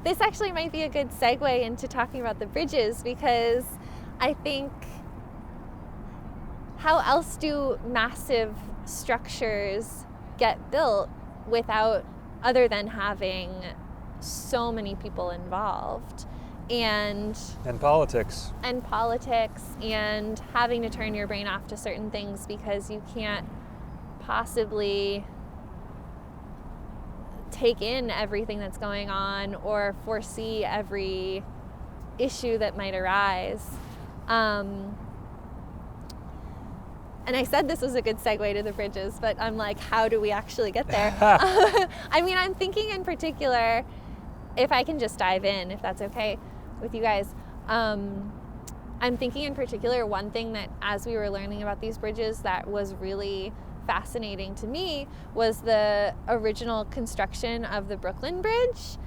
this actually might be a good segue into talking about the bridges, because I think, how else do massive structures get built without, other than having so many people involved? And politics. And having to turn your brain off to certain things because you can't possibly take in everything that's going on or foresee every issue that might arise. And I said this was a good segue to the bridges, but I'm like, how do we actually get there? I mean, I'm thinking in particular, if I can just dive in, if that's okay with you guys, I'm thinking in particular, one thing that as we were learning about these bridges that was really fascinating to me was the original construction of the Brooklyn Bridge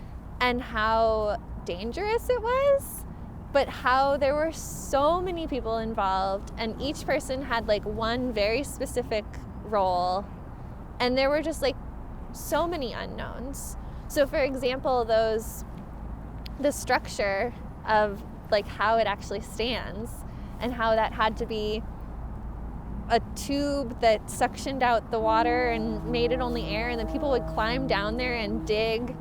and how dangerous it was, but how there were so many people involved and each person had like one very specific role, and there were just like so many unknowns. So for example, the structure of like how it actually stands and how that had to be a tube that suctioned out the water and made it only air, and then people would climb down there and dig,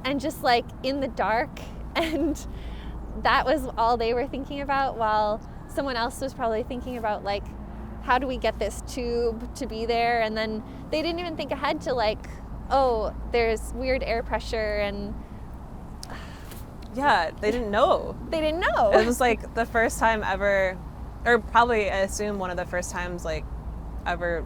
and just like in the dark, and that was all they were thinking about, while someone else was probably thinking about like, how do we get this tube to be there? And then they didn't even think ahead to like, oh, there's weird air pressure, and yeah, they didn't know. It was like the first time ever, or probably I assume one of the first times like ever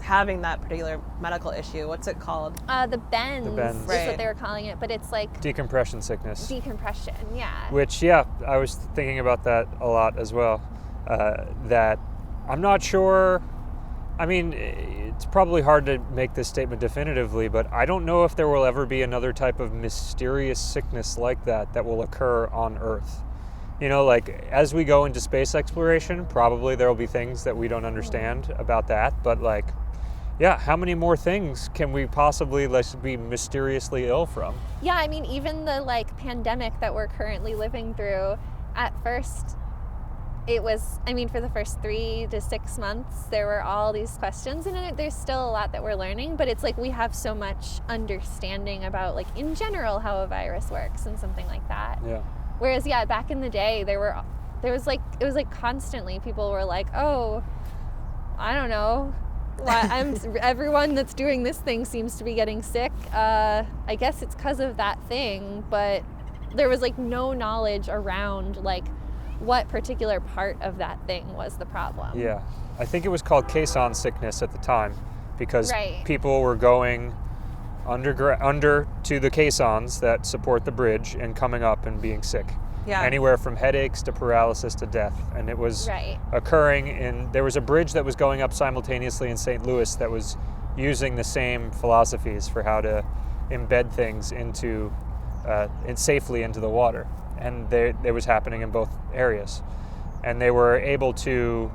having that particular medical issue. What's it called? The bends. Is right. what they were calling it, but it's like Decompression sickness. Decompression, yeah. Which, yeah, I was thinking about that a lot as well. That I'm not sure. I mean, it's probably hard to make this statement definitively, but I don't know if there will ever be another type of mysterious sickness like that will occur on Earth. You know, like as we go into space exploration, probably there will be things that we don't understand about that, but like, yeah, how many more things can we possibly be mysteriously ill from? Yeah, I mean, even the like pandemic that we're currently living through, at first it was, I mean, for the first 3 to 6 months, there were all these questions, and there's still a lot that we're learning, but it's like we have so much understanding about, like, in general, how a virus works and something like that. Yeah. Whereas, yeah, back in the day, it was like constantly people were like, oh, I don't know, everyone that's doing this thing seems to be getting sick. I guess it's because of that thing, but there was like no knowledge around like what particular part of that thing was the problem. Yeah, I think it was called Caissons sickness at the time, because people were going under to the caissons that support the bridge and coming up and being sick. Yeah. Anywhere from headaches to paralysis to death. And it was occurring there was a bridge that was going up simultaneously in St. Louis that was using the same philosophies for how to embed things safely into the water. And it was happening in both areas. And they were able to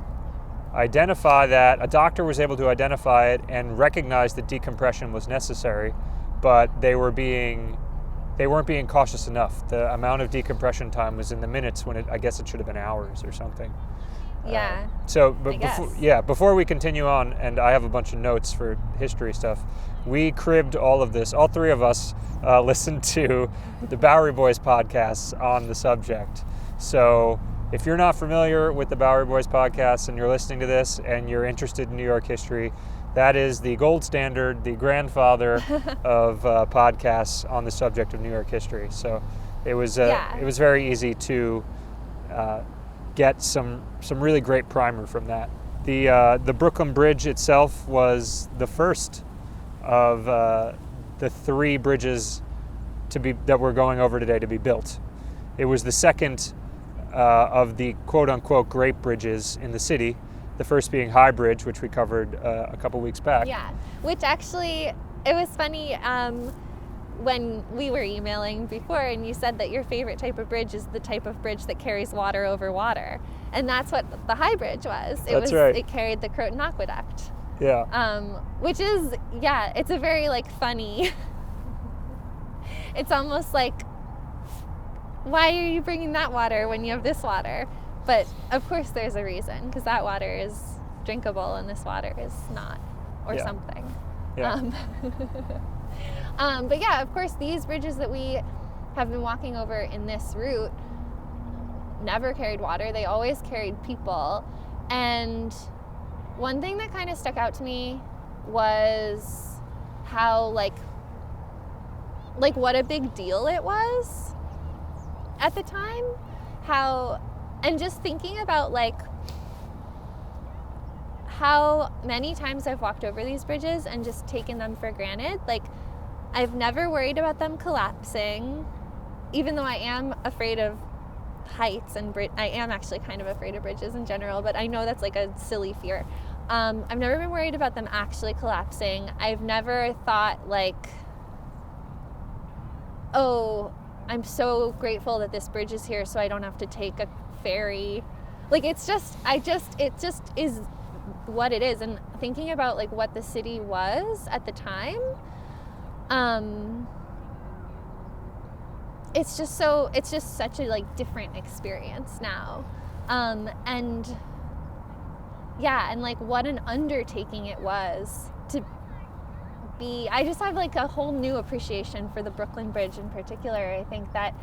identify that, a doctor was able to identify it and recognize that decompression was necessary, but they weren't being cautious enough. The amount of decompression time was in the minutes when I guess it should have been hours or something. Yeah. Before we continue on, and I have a bunch of notes for history stuff, we cribbed all of this. All three of us listened to the Bowery Boys podcasts on the subject. So if you're not familiar with the Bowery Boys podcast and you're listening to this and you're interested in New York history, that is the gold standard, the grandfather of podcasts on the subject of New York history. So it was very easy to get some really great primer from that. The Brooklyn Bridge itself was the first of the 3 bridges that we're going over today to be built. It was the second of the quote-unquote great bridges in the city, the first being High Bridge, which we covered a couple weeks back. Yeah, which actually, it was funny when we were emailing before and you said that your favorite type of bridge is the type of bridge that carries water over water. And that's what the High Bridge was. It carried the Croton Aqueduct. Yeah. Which is, it's a very like funny It's almost like, why are you bringing that water when you have this water? But of course there's a reason, because that water is drinkable and this water is not, or something. Yeah. But yeah, of course, these bridges that we have been walking over in this route never carried water. They always carried people. And one thing that kind of stuck out to me was how like what a big deal it was at the time. And just thinking about like how many times I've walked over these bridges and just taken them for granted. Like, I've never worried about them collapsing, even though I am afraid of heights and I am actually kind of afraid of bridges in general, but I know that's like a silly fear. I've never been worried about them actually collapsing. I've never thought like, oh, I'm so grateful that this bridge is here so I don't have to take a ferry. Like, it just is what it is. And thinking about like what the city was at the time, it's just such a like different experience now. And like what an undertaking it was to be. I just have like a whole new appreciation for the Brooklyn Bridge in particular. I think that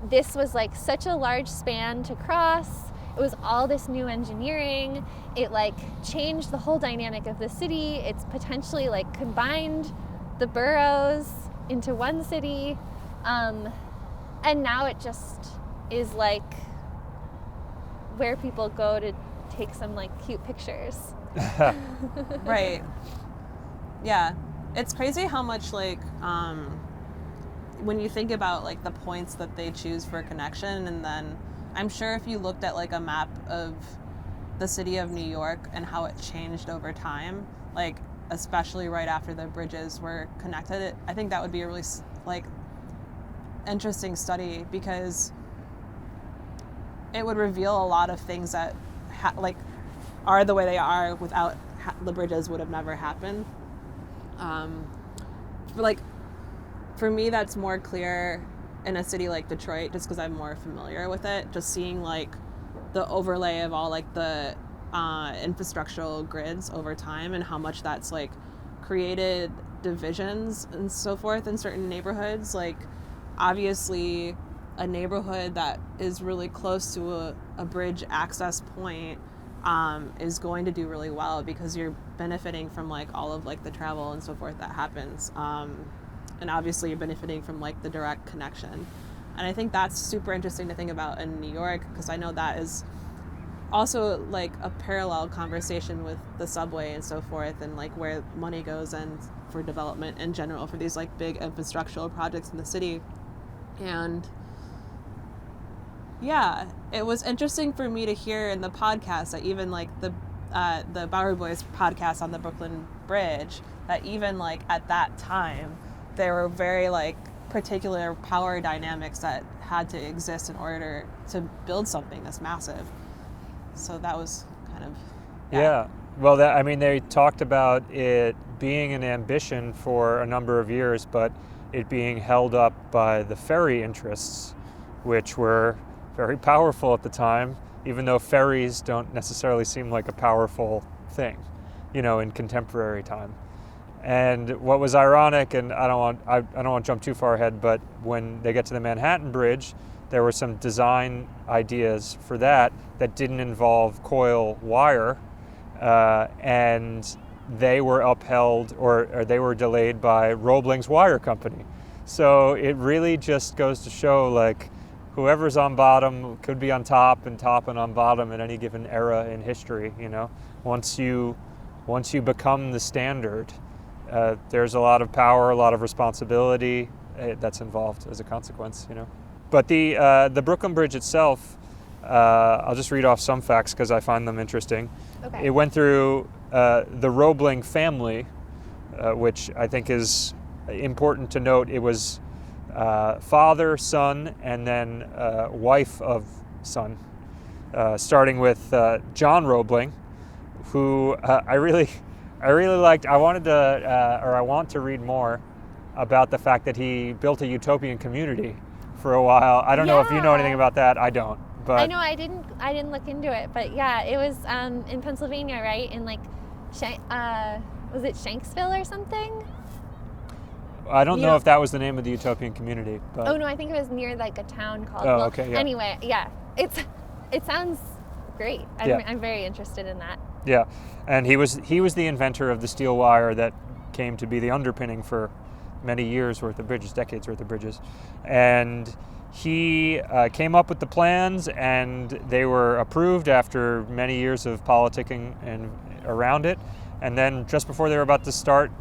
this was like such a large span to cross. It was all this new engineering. It like changed the whole dynamic of the city. It's potentially like combined the boroughs into one city. And now it just is like where people go to take some like cute pictures. Right. Yeah. It's crazy how much like, when you think about like the points that they choose for connection, and then I'm sure if you looked at like a map of the city of New York and how it changed over time, like especially right after the bridges were connected, I think that would be a really like interesting study, because it would reveal a lot of things that like are the way they are without the bridges would have never happened. Like for me, that's more clear in a city like Detroit, just because I'm more familiar with it. Just seeing like the overlay of all like the infrastructural grids over time, and how much that's like created divisions and so forth in certain neighborhoods. Like obviously a neighborhood that is really close to a bridge access point is going to do really well, because you're benefiting from like all of like the travel and so forth that happens. And obviously you're benefiting from like the direct connection. And I think that's super interesting to think about in New York, because I know that is also like a parallel conversation with the subway and so forth, and like where money goes and for development in general for these like big infrastructural projects in the city. And yeah, it was interesting for me to hear in the podcast that even like the Bowery Boys podcast on the Brooklyn Bridge, that even like at that time there were very like particular power dynamics that had to exist in order to build something that's massive. So that was kind of yeah. Well, I mean, they talked about it being an ambition for a number of years, but it being held up by the ferry interests, which were very powerful at the time, even though ferries don't necessarily seem like a powerful thing, you know, in contemporary time. And what was ironic, and I don't want to jump too far ahead, but when they get to the Manhattan Bridge, there were some design ideas for that didn't involve coil wire, and they were upheld or they were delayed by Roebling's wire company. So it really just goes to show like whoever's on bottom could be on top and on bottom at any given era in history, you know. Once you become the standard, there's a lot of power, a lot of responsibility that's involved as a consequence, you know. But the Brooklyn Bridge itself, I'll just read off some facts because I find them interesting. Okay. It went through the Roebling family, which I think is important to note. It was father, son, and then wife of son, starting with John Roebling, who I really liked. I want to read more about the fact that he built a utopian community for a while. I don't know if you know anything about that. I don't. But I know I didn't look into it, but yeah, it was in Pennsylvania, right? In like, was it Shanksville or something? I don't know if that was the name of the utopian community. But... Oh no, I think it was near like a town called. Oh, okay, yeah. Anyway, yeah, it sounds great. I'm very interested in that. Yeah, and he was the inventor of the steel wire that came to be the underpinning for many years worth of bridges, decades worth of bridges, and he came up with the plans, and they were approved after many years of politicking and around it, and then just before they were about to start,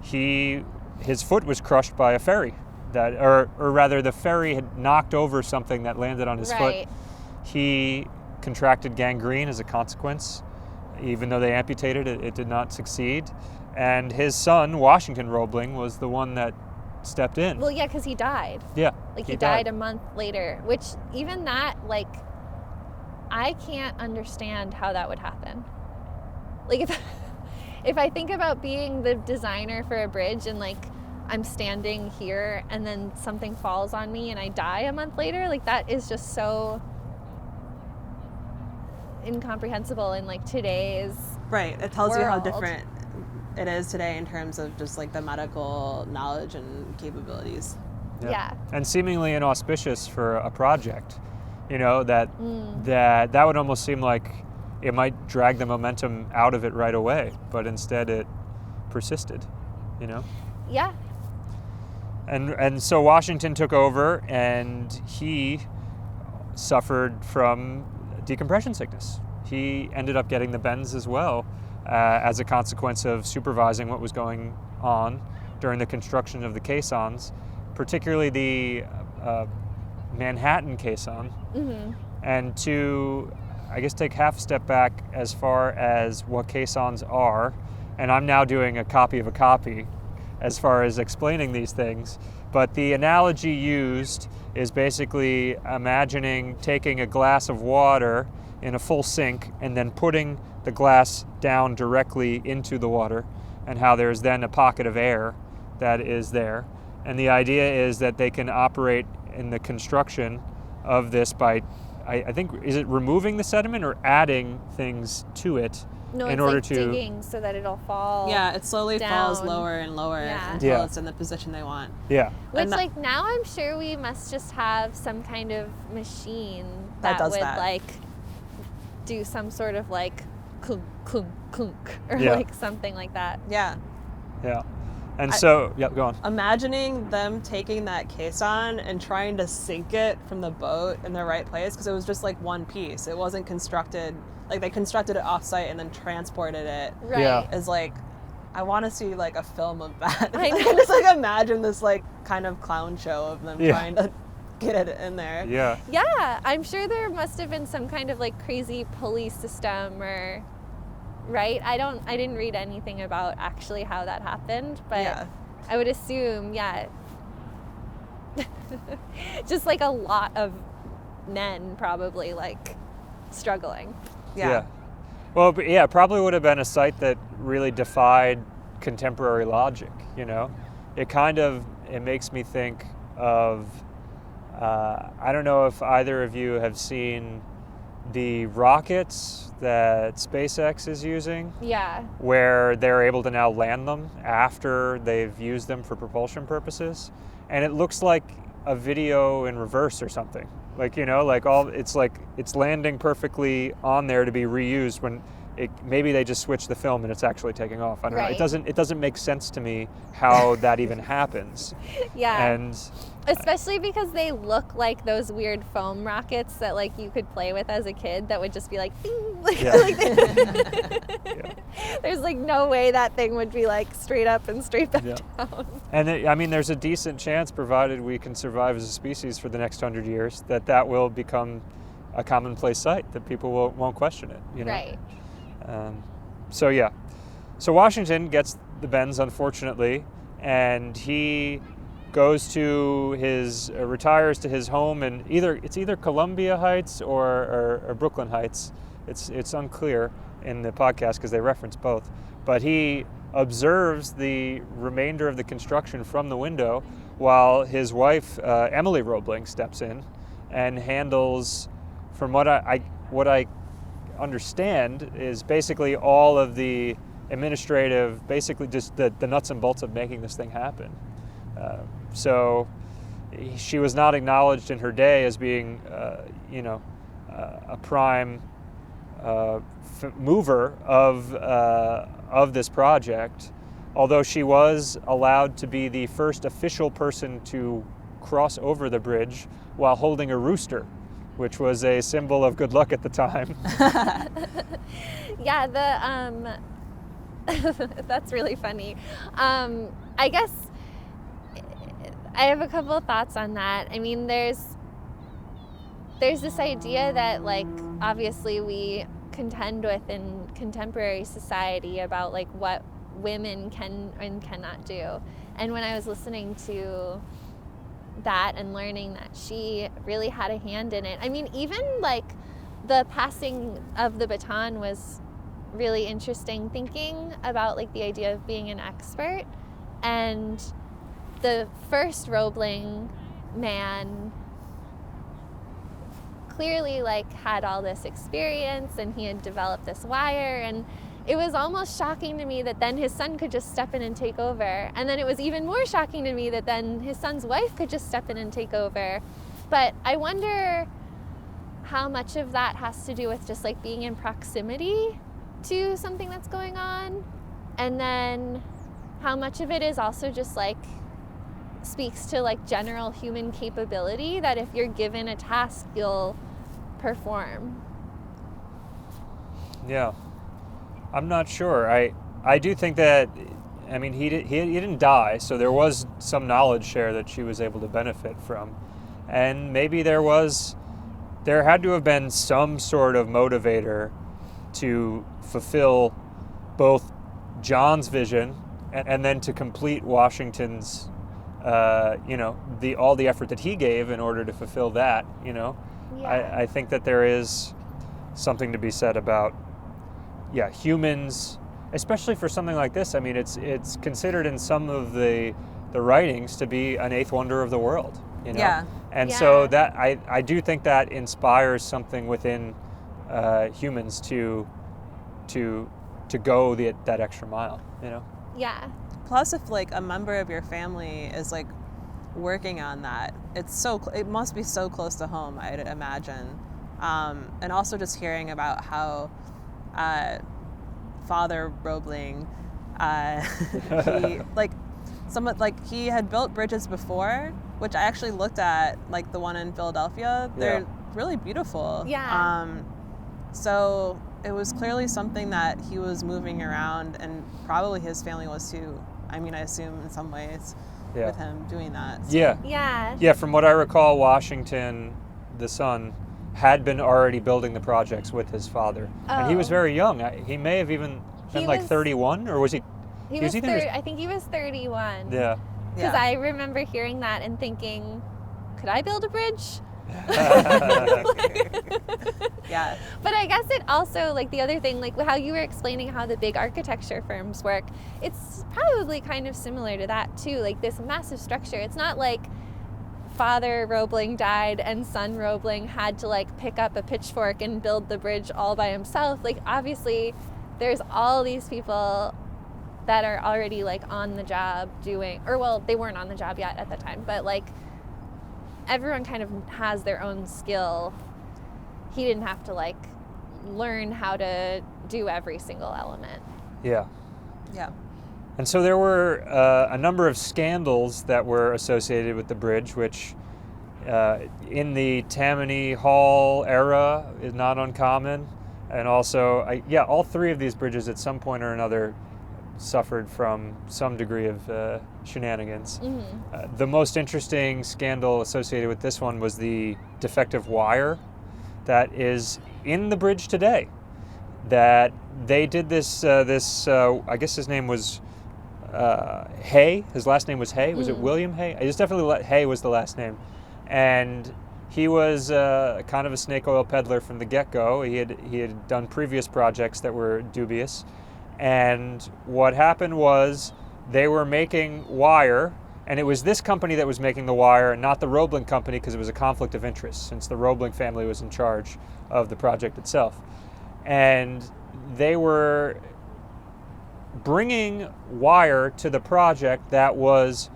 his foot was crushed by a ferry or rather the ferry had knocked over something that landed on his foot. He contracted gangrene as a consequence. Even though they amputated it, it did not succeed. And his son, Washington Roebling, was the one that stepped in. Well, yeah, because he died. Yeah. Like he died a month later, which even that, like, I can't understand how that would happen. Like if I think about being the designer for a bridge and like I'm standing here and then something falls on me and I die a month later, like that is just so incomprehensible in like today's Right. It tells world. you how different it is today in terms of just like the medical knowledge and capabilities. Yeah. And seemingly inauspicious for a project, you know, that would almost seem like it might drag the momentum out of it right away, but instead it persisted, you know? Yeah. And so Washington took over, and he suffered from decompression sickness. He ended up getting the bends as well, as a consequence of supervising what was going on during the construction of the Caissons, particularly the Manhattan Caisson. Mm-hmm. And to, I guess, take half a step back as far as what Caissons are, and I'm now doing a copy of a copy as far as explaining these things, but the analogy used is basically imagining taking a glass of water in a full sink and then putting the glass down directly into the water, and how there's then a pocket of air that is there. And the idea is that they can operate in the construction of this by, I think, is it removing the sediment or adding things to it? No, in it's order like to digging so that it'll fall. Yeah, it slowly down. falls lower and lower until it's in the position they want. Yeah. Which, like, now I'm sure we must just have some kind of machine that does would, that. like, do some sort of, like, clunk, clunk, clunk, or, Yeah. like, something like that. Yeah. Yeah. And so, go on. Imagining them taking that caisson and trying to sink it from the boat in the right place, because it was just like one piece. It wasn't constructed, like they constructed it off-site and then transported it. Right. Yeah. Is like, I want to see like a film of that. I know. Just like imagine this like kind of clown show of them trying to get it in there. Yeah. Yeah, I'm sure there must have been some kind of, like, crazy pulley system or... Right? I didn't read anything about actually how that happened, but I would assume, just like a lot of men probably like struggling. Yeah. Well, but yeah, probably would have been a site that really defied contemporary logic, you know? It makes me think of, I don't know if either of you have seen the rockets that SpaceX is using. Yeah. Where they're able to now land them after they've used them for propulsion purposes. And it looks like a video in reverse or something. Like, you know, it's landing perfectly on there to be reused when maybe they just switch the film and it's actually taking off. I don't know. It doesn't make sense to me how that even happens. Yeah. And especially because they look like those weird foam rockets that like you could play with as a kid that would just be like, ding, there's like no way that thing would be like straight up and straight back down. And there's a decent chance, provided we can survive as a species for the next 100 years, that will become a commonplace sight, that people won't question it, you know? Right. So Washington gets the bends, unfortunately, and he goes to retires to his home in either Columbia Heights or Brooklyn Heights. It's unclear in the podcast because they reference both. But he observes the remainder of the construction from the window while his wife, Emily Roebling, steps in and handles, from what I understand, is basically all of the administrative, basically just the nuts and bolts of making this thing happen. So she was not acknowledged in her day as being, a prime mover of this project, although she was allowed to be the first official person to cross over the bridge while holding a rooster, which was a symbol of good luck at the time. Yeah, that's really funny. I guess I have a couple of thoughts on that. I mean, there's this idea that, like, obviously we contend with in contemporary society about, like, what women can and cannot do. And when I was listening to that and learning that she really had a hand in it, I mean, even like the passing of the baton was really interesting, thinking about like the idea of being an expert. And the first Roebling man clearly like had all this experience, and he had developed this wire, and it was almost shocking to me that then his son could just step in and take over. And then it was even more shocking to me that then his son's wife could just step in and take over. But I wonder how much of that has to do with just like being in proximity to something that's going on, and then how much of it is also just like speaks to like general human capability, that if you're given a task, you'll perform. Yeah, I'm not sure. I do think that, I mean, he didn't die, so there was some knowledge share that she was able to benefit from, and maybe there had to have been some sort of motivator to fulfill both John's vision and then to complete Washington's, all the effort that he gave in order to fulfill that. Yeah. I think that there is something to be said about, humans, especially for something like this. I mean, it's considered in some of the writings to be an eighth wonder of the world. Yeah. And so that I do think that inspires something within humans to go that extra mile. Yeah. Plus, if like a member of your family is like working on that, it must be so close to home, I'd imagine. And also just hearing about how Father Roebling, he had built bridges before, which I actually looked at, like the one in Philadelphia. They're really beautiful. Yeah. So it was clearly something that he was moving around, and probably his family was too. I mean, I assume in some ways with him doing that. So. Yeah, from what I recall, Washington, the son, had been already building the projects with his father. And he was very young. He may have even been like 31, or was he? He was I think he was 31. Yeah. Because I remember hearing that and thinking, could I build a bridge? Yeah. But I guess it also, like the other thing, like how you were explaining how the big architecture firms work, it's probably kind of similar to that too, like this massive structure. It's not like Father Roebling died and son Roebling had to like pick up a pitchfork and build the bridge all by himself. Like obviously there's all these people that are already like on the job doing, or well, they weren't on the job yet at the time, but like everyone kind of has their own skill. He didn't have to like learn how to do every single element. Yeah. Yeah. And so there were a number of scandals that were associated with the bridge, which in the Tammany Hall era is not uncommon. And also, all three of these bridges at some point or another suffered from some degree of shenanigans. Mm-hmm. The most interesting scandal associated with this one was the defective wire that is in the bridge today. That they did this, I guess his name was Hay. His last name was Hay. Was it William Hay? It's definitely Hay was the last name. And he was kind of a snake oil peddler from the get-go. He had done previous projects that were dubious. And what happened was they were making wire, and it was this company that was making the wire and not the Roebling company, because it was a conflict of interest since the Roebling family was in charge of the project itself. And they were bringing wire to the project that was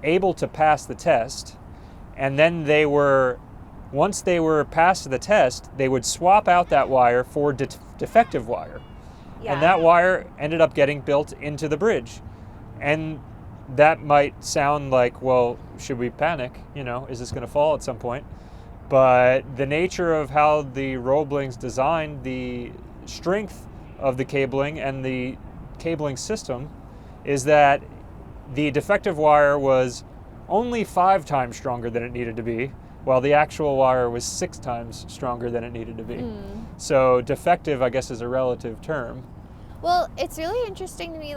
able to pass the test, and then once they were past the test, they would swap out that wire for defective wire. Yeah. And that wire ended up getting built into the bridge. And that might sound like, well, should we panic? Is this going to fall at some point? But the nature of how the Roeblings designed the strength of the cabling and the cabling system is that the defective wire was only 5 times stronger than it needed to be, while the actual wire was 6 times stronger than it needed to be. So defective, I guess, is a relative term. Well, it's really interesting to me,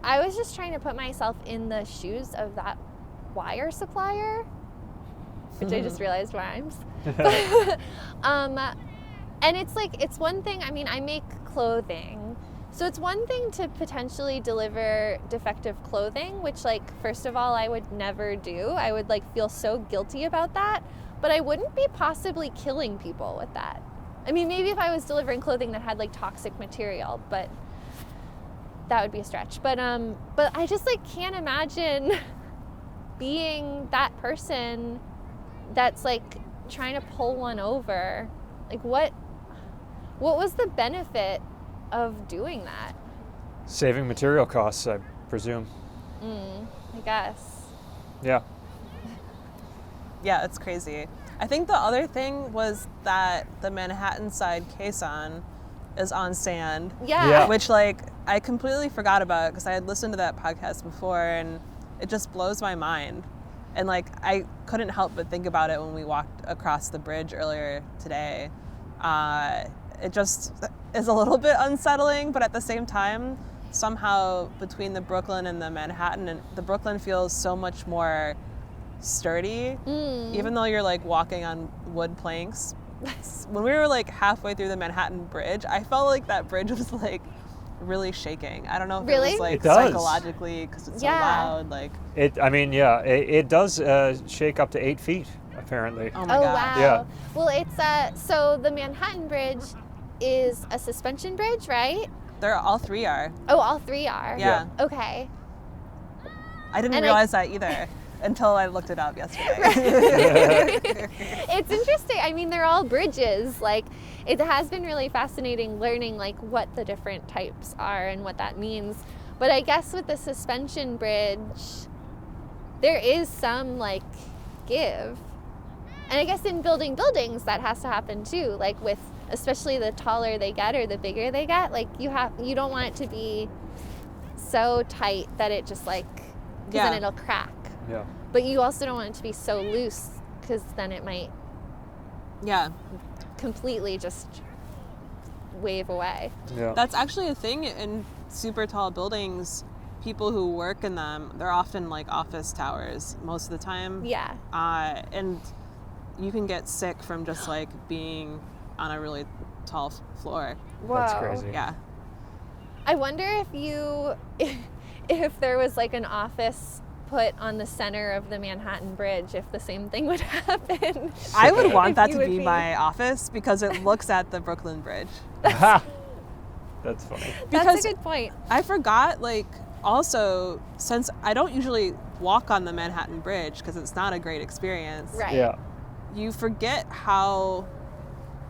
I was just trying to put myself in the shoes of that wire supplier, which I just realized rhymes. And it's one thing, I make clothing. So it's one thing to potentially deliver defective clothing, which first of all, I would never do. I would feel so guilty about that, but I wouldn't be possibly killing people with that. Maybe if I was delivering clothing that had toxic material, but that would be a stretch. But I just can't imagine being that person that's trying to pull one over. What was the benefit of doing that? Saving material costs, I presume. I guess. Yeah. Yeah, it's crazy. I think the other thing was that the Manhattan side caisson is on sand. Yeah. Which I completely forgot about because I had listened to that podcast before, and it just blows my mind. And I couldn't help but think about it when we walked across the bridge earlier today. It just is a little bit unsettling, but at the same time, somehow between the Brooklyn and the Manhattan, and the Brooklyn feels so much more sturdy, even though you're walking on wood planks. When we were halfway through the Manhattan Bridge, I felt like that bridge was really shaking. I don't know if really? it was It does. psychologically because it's so Yeah. loud. It does shake up to 8 feet, apparently. Oh my Oh, god. wow. Yeah. Well, it's so the Manhattan Bridge is a suspension bridge, right? They're all 3 are. Oh, all 3 are. Yeah. Okay. I didn't And realize that either until I looked it up yesterday. It's interesting. They're all bridges. It has been really fascinating learning what the different types are and what that means. But I guess with the suspension bridge, there is some give. And I guess in building buildings that has to happen too. With especially the taller they get or the bigger they get, you don't want it to be so tight that it just then it'll crack. Yeah. But you also don't want it to be so loose because then it might completely just wave away. Yeah. That's actually a thing in super tall buildings. People who work in them, they're often office towers most of the time. Yeah. And you can get sick from just being on a really tall floor. Whoa. That's crazy. Yeah. I wonder if there was an office put on the center of the Manhattan Bridge, if the same thing would happen. I would want that You to would be be- my office because it looks at the Brooklyn Bridge. That's funny. That's Because a good point. I forgot, also, since I don't usually walk on the Manhattan Bridge because it's not a great experience, Right. Yeah. you forget how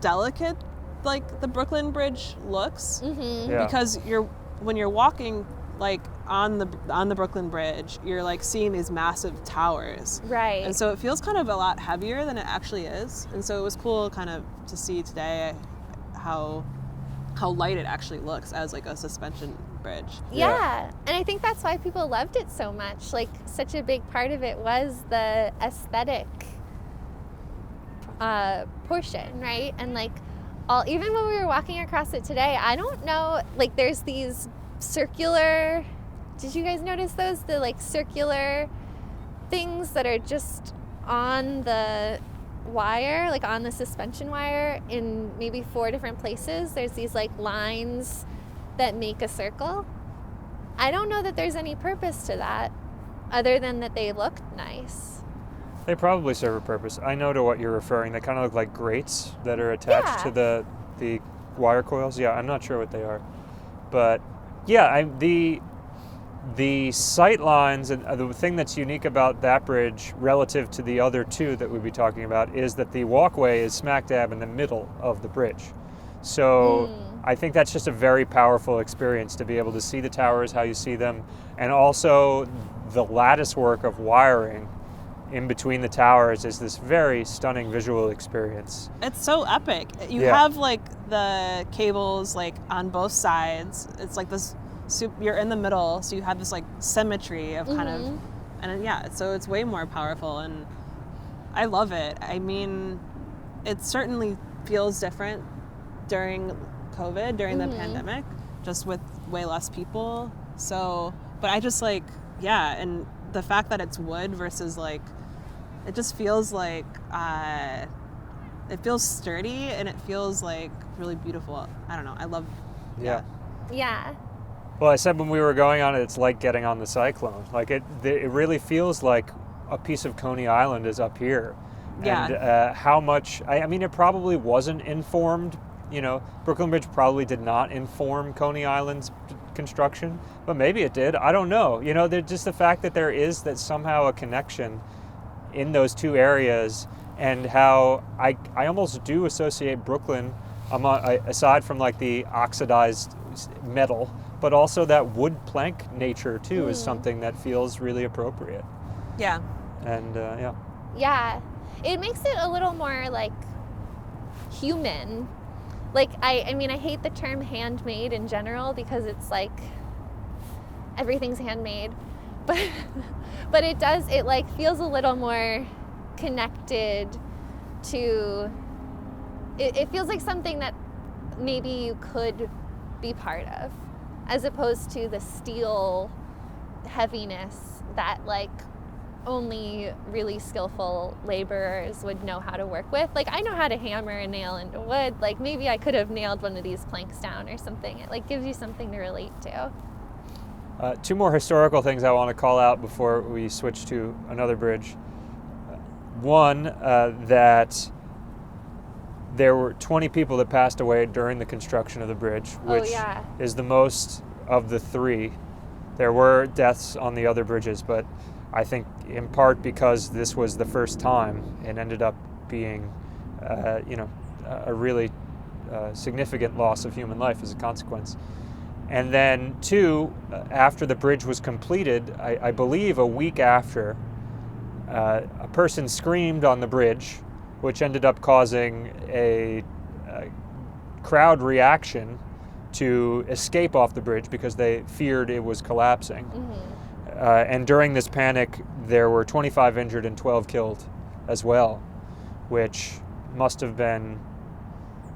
delicate, the Brooklyn Bridge looks. Mm-hmm. Yeah. Because when you're walking, on the Brooklyn Bridge, you're seeing these massive towers. Right. And so it feels kind of a lot heavier than it actually is. And so it was cool kind of to see today how light it actually looks as a suspension bridge. Yeah. And I think that's why people loved it so much. Such a big part of it was the aesthetic portion, right? And even when we were walking across it today, I don't know, there's these circular, did you guys notice those? The circular things that are just on the wire, like on the suspension wire, in maybe 4 different places, there's these like lines that make a circle. I don't know that there's any purpose to that other than that they look nice. They probably serve a purpose. I know to what you're referring. They kind of look like grates that are attached to the wire coils. Yeah, I'm not sure what they are. But yeah, the sight lines, and the thing that's unique about that bridge relative to the other two that we'd be talking about is that the walkway is smack dab in the middle of the bridge. So I think that's just a very powerful experience to be able to see the towers, how you see them, and also the lattice work of wiring in between the towers is this very stunning visual experience. It's so epic. You have like the cables like on both sides. It's like this, you're in the middle, so you have this like symmetry of kind of, and yeah, so it's way more powerful, and I love it. I mean, it certainly feels different during COVID, during the pandemic, just with way less people. So, but I just like, yeah, and the fact that it's wood versus like, it just feels like, it feels sturdy and it feels like really beautiful. I don't know. I love, Yeah. Well, I said when we were going on it, it's like getting on the Cyclone. Like it really feels like a piece of Coney Island is up here. Yeah. And how much, I mean, it probably wasn't informed. You know, Brooklyn Bridge probably did not inform Coney Island's construction, but maybe it did. I don't know. You know, just the fact that there is that somehow a connection in those two areas, and how I almost do associate Brooklyn, aside from like the oxidized metal, but also that wood plank nature too is something that feels really appropriate. Yeah. And Yeah. It makes it a little more like human. Like, I mean, I hate the term handmade in general because it's like everything's handmade, but it like feels a little more connected to, it feels like something that maybe you could be part of, as opposed to the steel heaviness that like only really skillful laborers would know how to work with. Like, I know how to hammer a nail into wood. Like, maybe I could have nailed one of these planks down or something. It like gives you something to relate to. 2 more historical things I want to call out before we switch to another bridge. One, that there were 20 people that passed away during the construction of the bridge, which is the most of the 3. There were deaths on the other bridges, but I think in part because this was the first time, it ended up being, a really significant loss of human life as a consequence. And then 2, after the bridge was completed, I believe a week after, a person screamed on the bridge, which ended up causing a crowd reaction to escape off the bridge because they feared it was collapsing. And during this panic, there were 25 injured and 12 killed as well, which must have been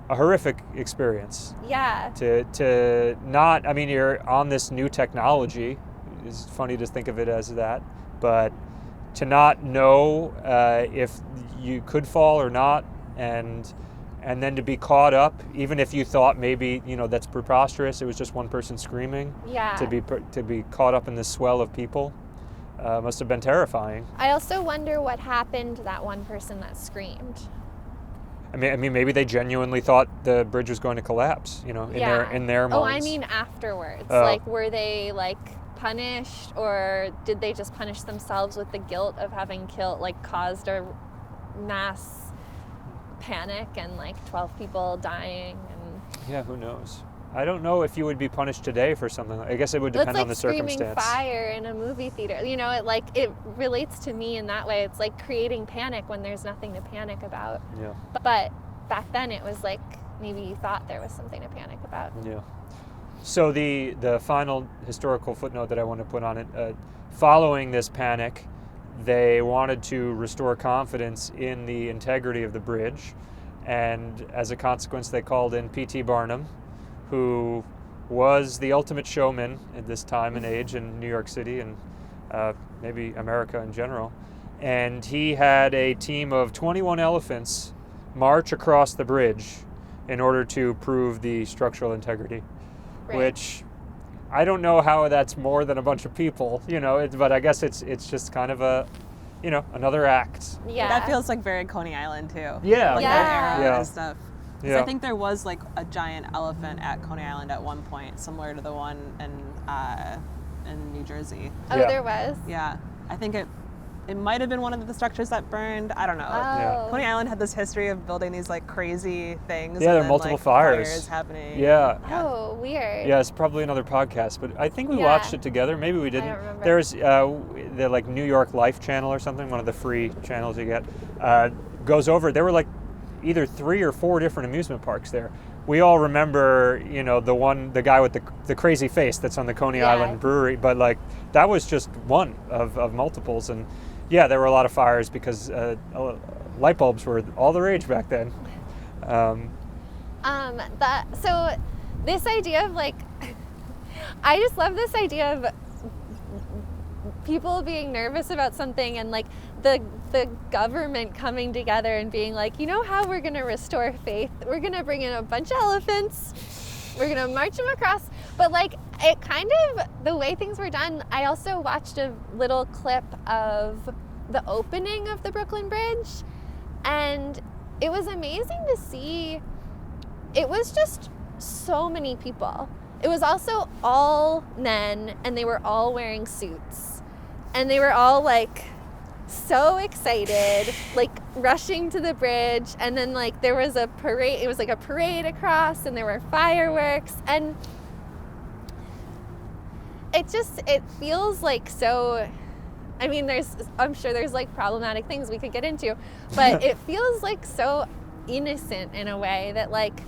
a horrific experience. Yeah. To not, I mean, you're on this new technology. It's funny to think of it as that, but to not know if you could fall or not, and then to be caught up, even if you thought maybe, that's preposterous, it was just one person screaming. Yeah. To be caught up in this swell of people must have been terrifying. I also wonder what happened to that one person that screamed. I mean, maybe they genuinely thought the bridge was going to collapse, in their minds. Oh, I mean afterwards. Like, were they like punished, or did they just punish themselves with the guilt of having caused a mass panic and like 12 people dying? And yeah, who knows? I don't know if you would be punished today for something. I guess it would depend on the circumstance. It's like screaming fire in a movie theater. It relates to me in that way. It's like creating panic when there's nothing to panic about. Yeah. But back then it was like maybe you thought there was something to panic about. Yeah. So the final historical footnote that I want to put on it, following this panic, they wanted to restore confidence in the integrity of the bridge, and as a consequence they called in P.T. Barnum, who was the ultimate showman at this time and age in New York City and maybe America in general. and he had a team of 21 elephants march across the bridge in order to prove the structural integrity, Right. which I don't know how that's more than a bunch of people, but I guess it's just kind of a, another act. Yeah. That feels like very Coney Island too. Yeah. Like Yeah. that era Yeah. and stuff. 'Cause Yeah. I think there was like a giant elephant at Coney Island at one point, similar to the one in New Jersey. Oh, Yeah. there was? Yeah, I think it might have been one of the structures that burned. I don't know. Oh. Coney Island had this history of building these like crazy things. Yeah, there and are then, multiple like, fires. happening. Yeah. Oh, weird. Yeah, it's probably another podcast, but I think we Yeah. watched it together. Maybe we didn't. don't remember. There's the like New York Life channel or something, one of the free channels you get, goes over. There were like either 3 or 4 different amusement parks there. We all remember, the guy with the crazy face that's on the Coney Yeah. Island Brewery, but like that was just one of multiples, and yeah, there were a lot of fires because light bulbs were all the rage back then. So this idea of like, I just love this idea of people being nervous about something and like the government coming together and being like, how we're gonna restore faith? We're gonna bring in a bunch of elephants. We're gonna march them across. But like, it kind of, the way things were done, I also watched a little clip of the opening of the Brooklyn Bridge, and it was amazing to see. It was just so many people. It was also all men, and they were all wearing suits, and they were all like so excited, like rushing to the bridge. And then like there was a parade. It was like a parade across, and there were fireworks, and it feels like so. I mean, I'm sure there's like problematic things we could get into, but it feels like so innocent in a way that like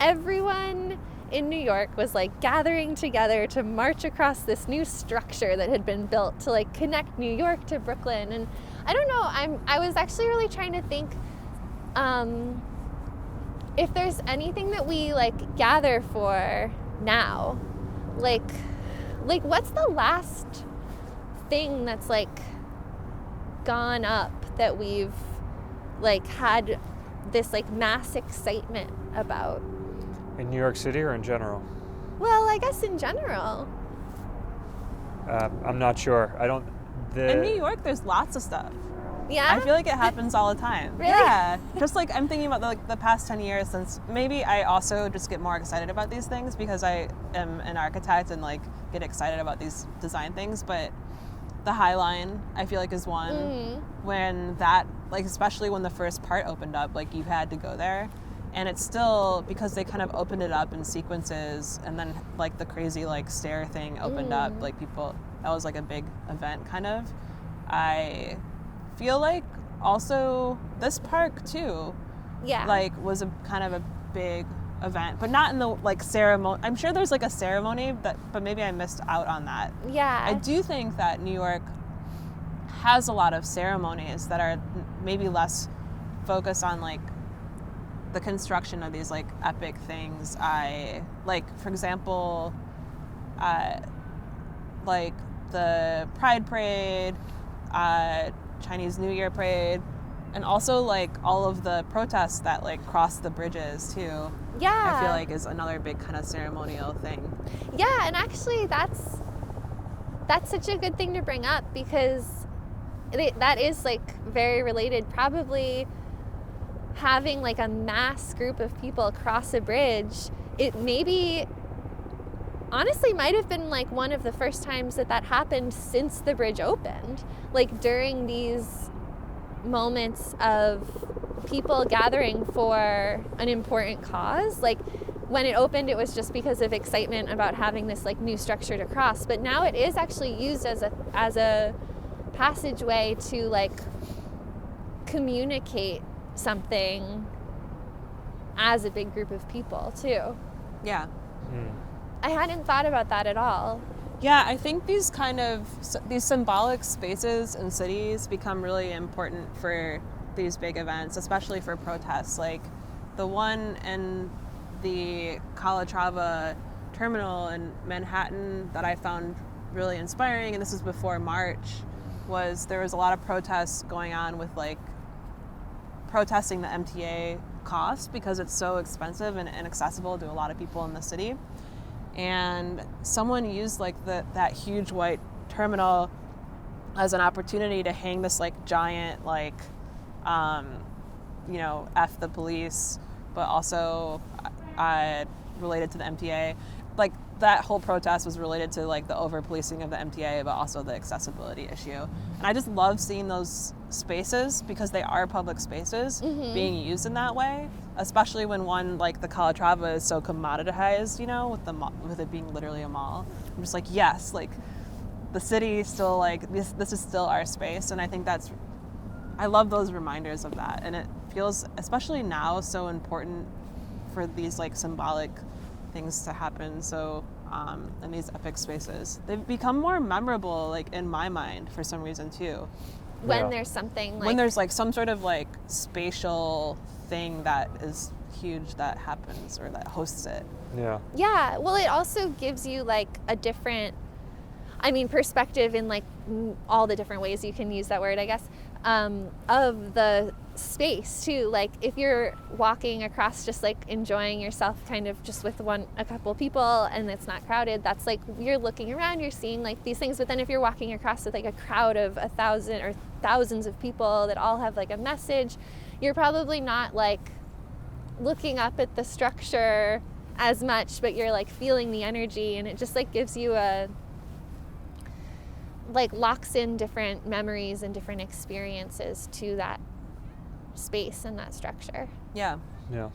everyone in New York was like gathering together to march across this new structure that had been built to like connect New York to Brooklyn. And I don't know, I was actually really trying to think if there's anything that we like gather for now, like what's the last thing that's like gone up that we've like had this like mass excitement about? In New York City or in general? Well, I guess in general. I'm not sure. In New York, there's lots of stuff. Yeah? I feel like it happens all the time. Really? Yeah. Just like I'm thinking about the past 10 years since maybe I also just get more excited about these things because I am an architect and like get excited about these design things. But the High Line, I feel like, is one. Mm-hmm. When that, like especially when the first part opened up, like you had to go there. And it's still, because they kind of opened it up in sequences and then like the crazy like stair thing opened up, like people, that was like a big event kind of. I feel like also this park too, Yeah. like was a kind of a big event, but not in the like ceremony. I'm sure there's like a ceremony, but maybe I missed out on that. Yeah. I do think that New York has a lot of ceremonies that are maybe less focused on like the construction of these like epic things. I like, for example, like the Pride Parade, Chinese New Year Parade, and also like all of the protests that like cross the bridges too. Yeah. I feel like is another big kind of ceremonial thing. Yeah, and actually that's such a good thing to bring up because that is like very related. Probably having like a mass group of people cross a bridge, it maybe honestly might have been like one of the first times that happened since the bridge opened. Like during these moments of people gathering for an important cause, like when it opened it was just because of excitement about having this like new structure to cross, but now it is actually used as a passageway to like communicate something as a big group of people too. Yeah. I hadn't thought about that at all. Yeah, I think these symbolic spaces in cities become really important for these big events, especially for protests. Like the one in the Calatrava terminal in Manhattan that I found really inspiring, and this was before March, was there was a lot of protests going on with like protesting the MTA cost because it's so expensive and inaccessible to a lot of people in the city. And someone used like that huge white terminal as an opportunity to hang this like giant like F the police, but also related to the MTA. Like that whole protest was related to like the over policing of the MTA, but also the accessibility issue. And I just love seeing those spaces because they are public spaces being used in that way, especially when one like the Calatrava is so commoditized, with it being literally a mall. I'm just like, yes, like the city still like this is still our space. And I think I love those reminders of that. And it feels, especially now, so important for these like symbolic things to happen. So in these epic spaces, they've become more memorable, like in my mind, for some reason too. When there's something like... When there's like some sort of like spatial thing that is huge that happens or that hosts it. Yeah. Yeah, well, it also gives you like a different, perspective in like all the different ways you can use that word, I guess, of the space too. Like if you're walking across just like enjoying yourself kind of just with a couple people and it's not crowded, that's like you're looking around, you're seeing like these things. But then if you're walking across with like a crowd of 1,000 or thousands of people that all have like a message, you're probably not like looking up at the structure as much, but you're like feeling the energy, and it just like gives you locks in different memories and different experiences to that space and that structure. Yeah. Yeah.